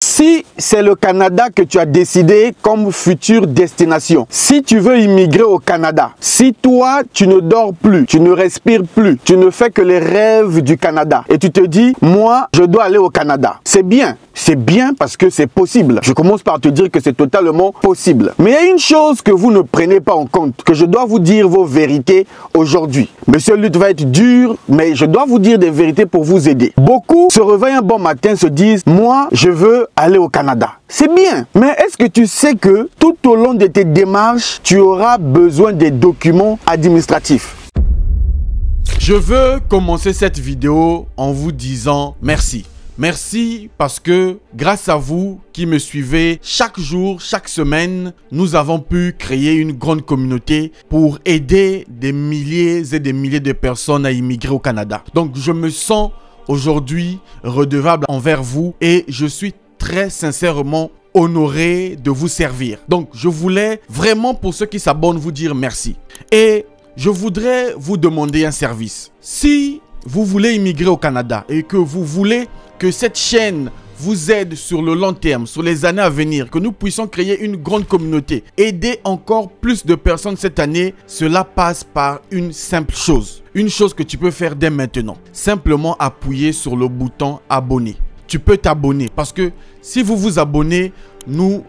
Si c'est le Canada que tu as décidé comme future destination, si tu veux immigrer au Canada, si toi tu ne dors plus, tu ne respires plus, tu ne fais que les rêves du Canada et tu te dis, moi je dois aller au Canada, c'est bien. C'est bien parce que c'est possible. Je commence par te dire que c'est totalement possible. Mais il y a une chose que vous ne prenez pas en compte, que je dois vous dire vos vérités aujourd'hui. Monsieur Lutte va être dur, mais je dois vous dire des vérités pour vous aider. Beaucoup se réveillent un bon matin, se disent, moi, je veux aller au Canada. C'est bien, mais est-ce que tu sais que tout au long de tes démarches, tu auras besoin des documents administratifs? Je veux commencer cette vidéo en vous disant merci. Merci parce que grâce à vous qui me suivez chaque jour, chaque semaine, nous avons pu créer une grande communauté pour aider des milliers et des milliers de personnes à immigrer au Canada. Donc je me sens aujourd'hui redevable envers vous et je suis très sincèrement honoré de vous servir. Donc je voulais vraiment pour ceux qui s'abonnent vous dire merci. Et je voudrais vous demander un service. Si vous voulez immigrer au Canada et que vous voulez que cette chaîne vous aide sur le long terme, sur les années à venir, que nous puissions créer une grande communauté, aider encore plus de personnes cette année, cela passe par une simple chose. Une chose que tu peux faire dès maintenant. Simplement appuyer sur le bouton abonner. Tu peux t'abonner parce que si vous vous abonnez,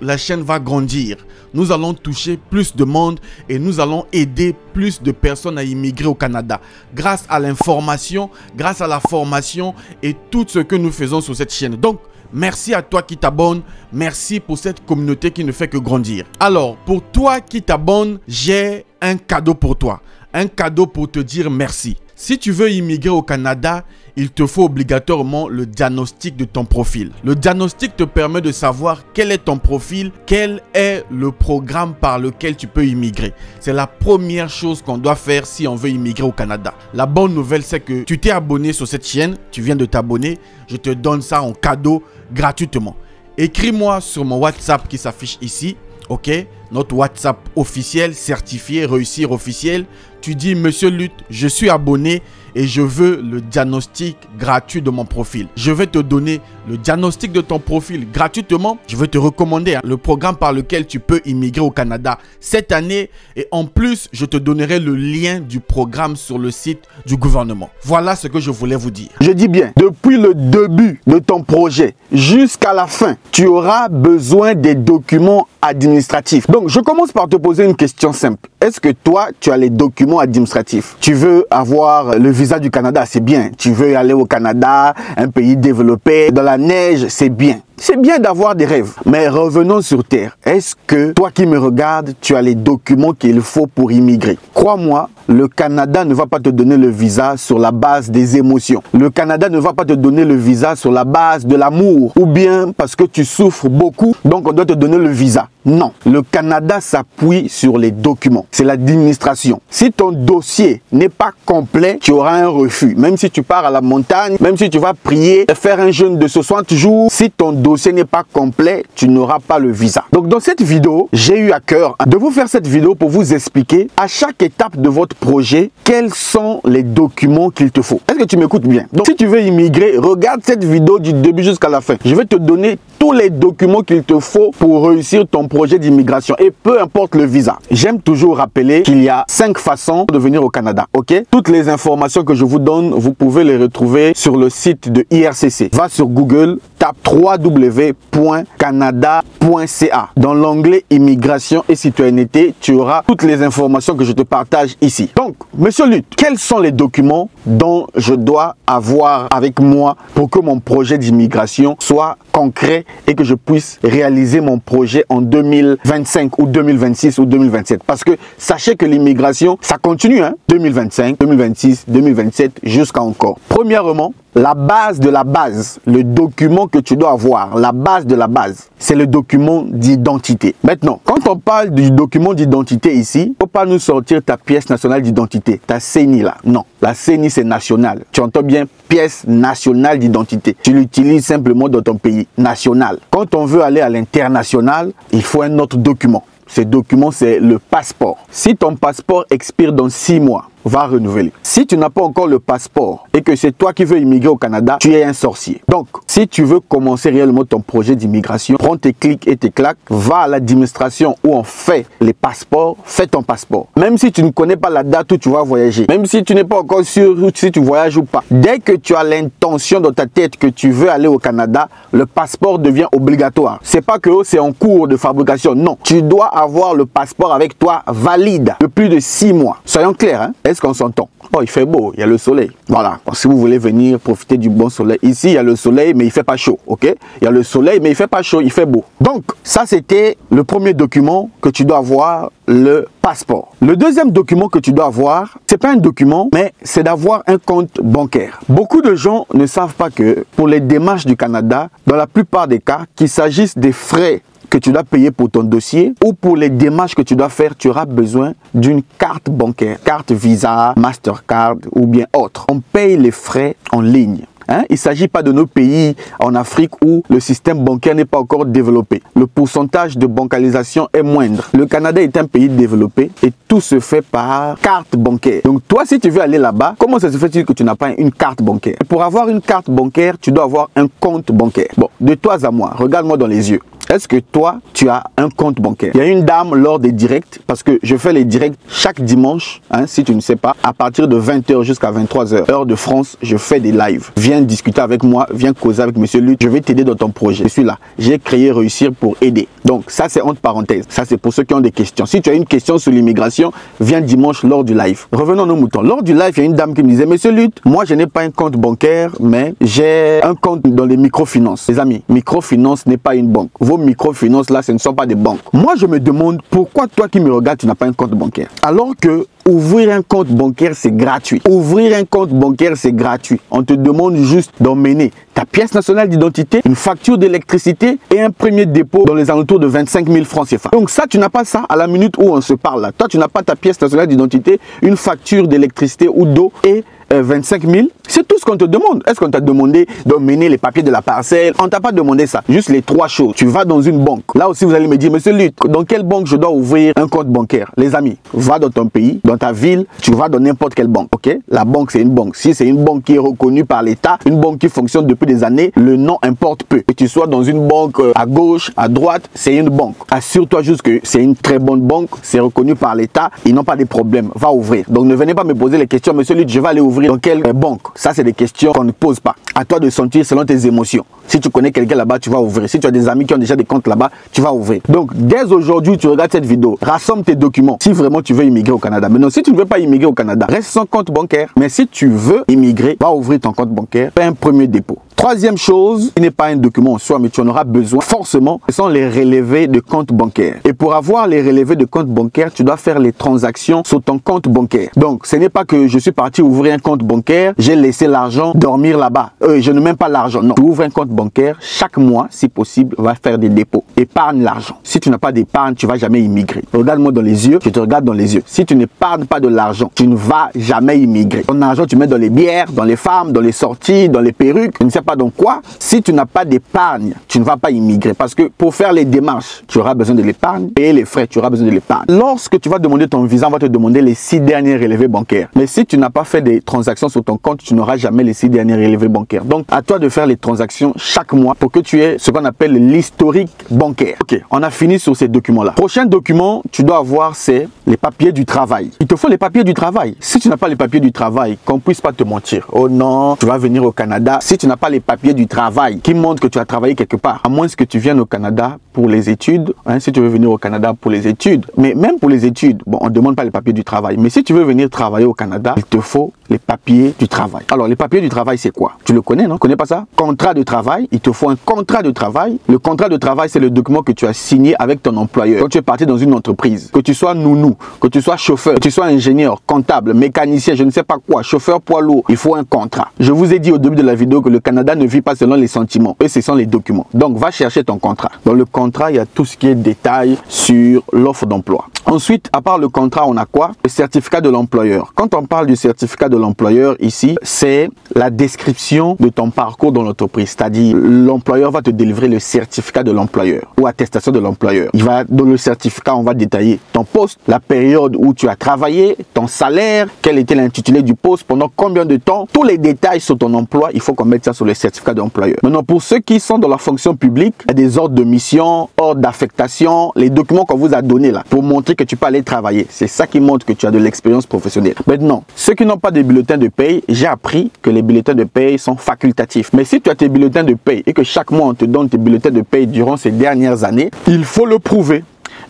la chaîne va grandir. Nous allons toucher plus de monde et nous allons aider plus de personnes à immigrer au Canada. Grâce à l'information, grâce à la formation et tout ce que nous faisons sur cette chaîne. Donc, merci à toi qui t'abonnes. Merci pour cette communauté qui ne fait que grandir. Alors, pour toi qui t'abonnes, j'ai un cadeau pour toi. Un cadeau pour te dire merci. Si tu veux immigrer au Canada, il te faut obligatoirement le diagnostic de ton profil. Le diagnostic te permet de savoir quel est ton profil, quel est le programme par lequel tu peux immigrer. C'est la première chose qu'on doit faire si on veut immigrer au Canada. La bonne nouvelle, c'est que tu t'es abonné sur cette chaîne, tu viens de t'abonner, je te donne ça en cadeau gratuitement. Écris-moi sur mon WhatsApp qui s'affiche ici, ok? Notre WhatsApp officiel, certifié, réussir officiel. Tu dis, Monsieur Lutte, je suis abonné et je veux le diagnostic gratuit de mon profil. Je vais te donner le diagnostic de ton profil gratuitement. Je vais te recommander le programme par lequel tu peux immigrer au Canada cette année. Et en plus, je te donnerai le lien du programme sur le site du gouvernement. Voilà ce que je voulais vous dire. Je dis bien, depuis le début de ton projet jusqu'à la fin, tu auras besoin des documents administratifs. Donc, je commence par te poser une question simple. Est-ce que toi, tu as les documents administratifs? Tu veux avoir le visa du Canada, c'est bien. Tu veux aller au Canada, un pays développé, dans la neige, c'est bien. C'est bien d'avoir des rêves, mais revenons sur terre. Est-ce que toi qui me regardes, tu as les documents qu'il faut pour immigrer? Crois-moi, le Canada ne va pas te donner le visa sur la base des émotions. Le Canada ne va pas te donner le visa sur la base de l'amour ou bien parce que tu souffres beaucoup, donc on doit te donner le visa. Non, le Canada s'appuie sur les documents. C'est l'administration. Si ton dossier n'est pas complet, tu auras un refus. Même si tu pars à la montagne, même si tu vas prier, faire un jeûne de 60 jours, si ton dossier n'est pas complet, tu n'auras pas le visa. Donc dans cette vidéo, j'ai eu à cœur de vous faire cette vidéo pour vous expliquer à chaque étape de votre projet quels sont les documents qu'il te faut. Est-ce que tu m'écoutes bien? Donc si tu veux immigrer, regarde cette vidéo du début jusqu'à la fin. Je vais te donner tous les documents qu'il te faut pour réussir ton projet d'immigration et peu importe le visa. J'aime toujours rappeler qu'il y a 5 façons de venir au Canada, ok? Toutes les informations que je vous donne, vous pouvez les retrouver sur le site de IRCC. Va sur Google, tape www.canada.ca. Dans l'onglet immigration et citoyenneté, tu auras toutes les informations que je te partage ici. Donc, Monsieur Lutte, quels sont les documents dont je dois avoir avec moi pour que mon projet d'immigration soit concret et que je puisse réaliser mon projet en 2025 ou 2026 ou 2027? Parce que sachez que l'immigration, ça continue, hein? 2025, 2026, 2027, jusqu'à encore. Premièrement, la base de la base, le document que tu dois avoir, la base de la base, c'est le document d'identité. Maintenant, quand on parle du document d'identité ici, il ne faut pas nous sortir ta pièce nationale d'identité, ta CENI là. Non, la CENI c'est national. Tu entends bien, pièce nationale d'identité. Tu l'utilises simplement dans ton pays national. Quand on veut aller à l'international, il faut un autre document. Ce document, c'est le passeport. Si ton passeport expire dans 6 mois, va renouveler. Si tu n'as pas encore le passeport et que c'est toi qui veux immigrer au Canada, tu es un sorcier. Donc, si tu veux commencer réellement ton projet d'immigration, prends tes clics et tes claques, va à l'administration où on fait les passeports, fais ton passeport. Même si tu ne connais pas la date où tu vas voyager, même si tu n'es pas encore sûr si tu voyages ou pas, dès que tu as l'intention dans ta tête que tu veux aller au Canada, le passeport devient obligatoire. C'est pas que c'est en cours de fabrication, non. Tu dois avoir le passeport avec toi valide de plus de 6 mois. Soyons clairs, hein? Est-ce qu'on s'entend? Oh, il fait beau, il y a le soleil. Voilà, si vous voulez venir profiter du bon soleil, ici il y a le soleil mais il fait pas chaud, ok? Il y a le soleil mais il fait pas chaud, il fait beau. Donc, ça c'était le premier document que tu dois avoir, le passeport. Le deuxième document que tu dois avoir, c'est pas un document, mais c'est d'avoir un compte bancaire. Beaucoup de gens ne savent pas que pour les démarches du Canada, dans la plupart des cas, qu'il s'agisse des frais que tu dois payer pour ton dossier ou pour les démarches que tu dois faire, tu auras besoin d'une carte bancaire, carte Visa, Mastercard ou bien autre. On paye les frais en ligne. Hein? Il ne s'agit pas de nos pays en Afrique où le système bancaire n'est pas encore développé. Le pourcentage de bancalisation est moindre. Le Canada est un pays développé et tout se fait par carte bancaire. Donc toi, si tu veux aller là-bas, comment ça se fait-il que tu n'as pas une carte bancaire? Et pour avoir une carte bancaire, tu dois avoir un compte bancaire. Bon, de toi à moi, regarde-moi dans les yeux. Est-ce que toi, tu as un compte bancaire? Il y a une dame lors des directs, parce que je fais les directs chaque dimanche, hein, si tu ne sais pas, à partir de 20h jusqu'à 23h, heure de France, je fais des lives. Viens discuter avec moi, viens causer avec Monsieur Lutte, je vais t'aider dans ton projet. Je suis là, j'ai créé Réussir pour aider. Donc ça c'est entre parenthèses, ça c'est pour ceux qui ont des questions. Si tu as une question sur l'immigration, viens dimanche lors du live. Revenons à nos moutons. Lors du live, il y a une dame qui me disait, Monsieur Lutte, moi je n'ai pas un compte bancaire, mais j'ai un compte dans les microfinances. Les amis, microfinance n'est pas une banque. Vos microfinances là, ce ne sont pas des banques. Moi je me demande pourquoi toi qui me regardes, tu n'as pas un compte bancaire. Alors que ouvrir un compte bancaire, c'est gratuit. Ouvrir un compte bancaire, c'est gratuit. On te demande juste d'emmener ta pièce nationale d'identité, une facture d'électricité et un premier dépôt dans les alentours de 25 000 francs CFA. Donc ça, tu n'as pas ça à la minute où on se parle là. Toi, tu n'as pas ta pièce nationale d'identité, une facture d'électricité ou d'eau et 25 000. C'est tout ce qu'on te demande. Est-ce qu'on t'a demandé d'emmener les papiers de la parcelle? On t'a pas demandé ça. Juste les 3 choses. Tu vas dans une banque. Là aussi, vous allez me dire, Monsieur Lutte, dans quelle banque je dois ouvrir un compte bancaire? Les amis, va dans ton pays, dans ta ville, tu vas dans n'importe quelle banque. Ok? La banque, c'est une banque. Si c'est une banque qui est reconnue par l'État, une banque qui fonctionne depuis des années, le nom importe peu. Que tu sois dans une banque à gauche, à droite, c'est une banque. Assure-toi juste que c'est une très bonne banque, c'est reconnu par l'État, ils n'ont pas de problème. Va ouvrir. Donc ne venez pas me poser les questions, Monsieur Lutte, je vais aller ouvrir dans quelle banque? Ça, c'est des questions qu'on ne pose pas. À toi de sentir selon tes émotions. Si tu connais quelqu'un là-bas, tu vas ouvrir. Si tu as des amis qui ont déjà des comptes là-bas, tu vas ouvrir. Donc, dès aujourd'hui, tu regardes cette vidéo, rassemble tes documents si vraiment tu veux immigrer au Canada. Maintenant, si tu ne veux pas immigrer au Canada, reste sans compte bancaire. Mais si tu veux immigrer, va ouvrir ton compte bancaire, fais un premier dépôt. Troisième chose, qui n'est pas un document en soi, mais tu en auras besoin forcément, ce sont les relevés de compte bancaire. Et pour avoir les relevés de compte bancaire, tu dois faire les transactions sur ton compte bancaire. Donc, ce n'est pas que je suis parti ouvrir un compte bancaire, j'ai laissé l'argent dormir là-bas. Je ne mets pas l'argent. Non, tu ouvres un compte bancaire, chaque mois, si possible, va faire des dépôts. Épargne l'argent. Si tu n'as pas d'épargne, tu ne vas jamais immigrer. Regarde-moi dans les yeux, je te regarde dans les yeux. Si tu n'épargnes pas de l'argent, tu ne vas jamais immigrer. Ton argent, tu mets dans les bières, dans les femmes, dans les sorties, dans les perruques, je ne sais pas dans quoi. Si tu n'as pas d'épargne, tu ne vas pas immigrer. Parce que pour faire les démarches, tu auras besoin de l'épargne. Payer les frais, tu auras besoin de l'épargne. Lorsque tu vas demander ton visa, on va te demander les 6 derniers relevés bancaires. Mais si tu n'as pas fait des transactions sur ton compte, tu n'auras jamais les 6 derniers relevés bancaires. Donc, à toi de faire les transactions chaque mois pour que tu aies ce qu'on appelle l'historique bancaire. Ok, on a fini sur ces documents-là. Prochain document, tu dois avoir, c'est les papiers du travail. Il te faut les papiers du travail. Si tu n'as pas les papiers du travail, qu'on puisse pas te mentir. Oh non, tu vas venir au Canada. Si tu n'as pas les papiers du travail qui montrent que tu as travaillé quelque part, à moins que tu viennes au Canada pour les études, hein, si tu veux venir au Canada pour les études, mais même pour les études, bon, on ne demande pas les papiers du travail. Mais si tu veux venir travailler au Canada, il te faut les papiers du travail. Alors, les papiers du travail, c'est quoi? Tu le connais, non? Tu connais pas ça? Contrat de travail, il te faut un contrat de travail. Le contrat de travail, c'est le document que tu as signé avec ton employeur. Quand tu es parti dans une entreprise, que tu sois nounou, que tu sois chauffeur, que tu sois ingénieur, comptable, mécanicien, je ne sais pas quoi, chauffeur poids lourd, il faut un contrat. Je vous ai dit au début de la vidéo que le Canada ne vit pas selon les sentiments. Eux, ce sont les documents. Donc, va chercher ton contrat. Dans le contrat, il y a tout ce qui est détail sur l'offre d'emploi. Ensuite, à part le contrat, on a quoi? Le certificat de l'employeur. Quand on parle du certificat de l'employeur ici, c'est la description de ton parcours dans l'entreprise. C'est-à-dire, l'employeur va te délivrer le certificat de l'employeur ou attestation de l'employeur. Il va, dans le certificat, on va détailler ton poste, la période où tu as travaillé, ton salaire, quel était l'intitulé du poste, pendant combien de temps, tous les détails sur ton emploi, il faut qu'on mette ça sur le certificat d'employeur. Maintenant, pour ceux qui sont dans la fonction publique, il y a des ordres de mission, ordres d'affectation, les documents qu'on vous a donnés là, pour montrer que tu peux aller travailler. C'est ça qui montre que tu as de l'expérience professionnelle. Maintenant, ceux qui n'ont pas de bulletins de paye, j'ai appris que les bulletins de paye sont facultatifs. Mais si tu as tes bulletins de paye et que chaque mois on te donne tes bulletins de paye durant ces dernières années, il faut le prouver.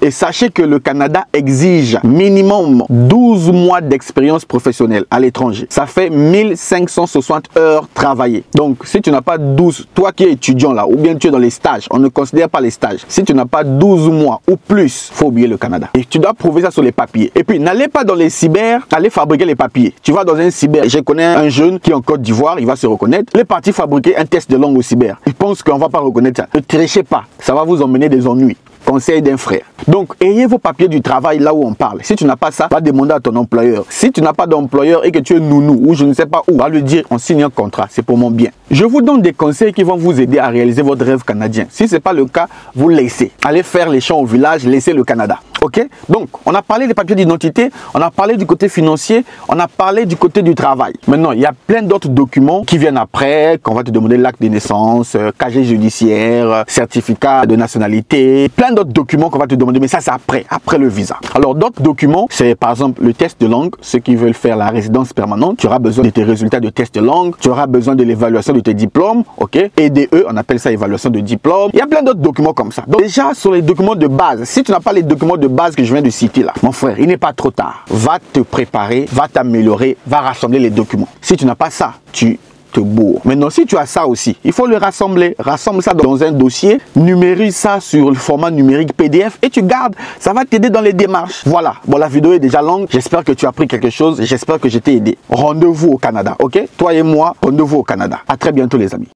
Et sachez que le Canada exige minimum 12 mois d'expérience professionnelle à l'étranger. Ça fait 1560 heures travaillées. Donc, si tu n'as pas 12, toi qui es étudiant là, ou bien tu es dans les stages, on ne considère pas les stages. Si tu n'as pas 12 mois ou plus, il faut oublier le Canada. Et tu dois prouver ça sur les papiers. Et puis, n'allez pas dans les cyber, allez fabriquer les papiers. Tu vas dans un cyber. Je connais un jeune qui est en Côte d'Ivoire, il va se reconnaître. Il est parti fabriquer un test de langue au cyber. Il pense qu'on ne va pas reconnaître ça. Ne trichez pas, ça va vous emmener des ennuis. Conseil d'un frère. Donc, ayez vos papiers du travail là où on parle. Si tu n'as pas ça, va demander à ton employeur. Si tu n'as pas d'employeur et que tu es nounou ou je ne sais pas où, va lui dire on signe un contrat, c'est pour mon bien. Je vous donne des conseils qui vont vous aider à réaliser votre rêve canadien. Si ce n'est pas le cas, vous laissez. Allez faire les champs au village, laissez le Canada. Ok? Donc, on a parlé des papiers d'identité, on a parlé du côté financier, on a parlé du côté du travail. Maintenant, il y a plein d'autres documents qui viennent après, qu'on va te demander l'acte de naissance, casier judiciaire, certificat de nationalité, plein d'autres documents qu'on va te demander, mais ça c'est après le visa. Alors d'autres documents, c'est par exemple le test de langue, ceux qui veulent faire la résidence permanente, tu auras besoin de tes résultats de test de langue, tu auras besoin de l'évaluation de tes diplômes, ok? EDE, on appelle ça évaluation de diplôme. Il y a plein d'autres documents comme ça. Donc déjà sur les documents de base, si tu n'as pas les documents de base que je viens de citer là, mon frère, il n'est pas trop tard. Va te préparer, va t'améliorer, va rassembler les documents. Si tu n'as pas ça, tu te bourre. Maintenant, si tu as ça aussi, il faut le rassembler. Rassemble ça dans un dossier, numérise ça sur le format numérique PDF et tu gardes. Ça va t'aider dans les démarches. Voilà. Bon, la vidéo est déjà longue. J'espère que tu as appris quelque chose. J'espère que je t'ai aidé. Rendez-vous au Canada, ok? Toi et moi, rendez-vous au Canada. À très bientôt, les amis.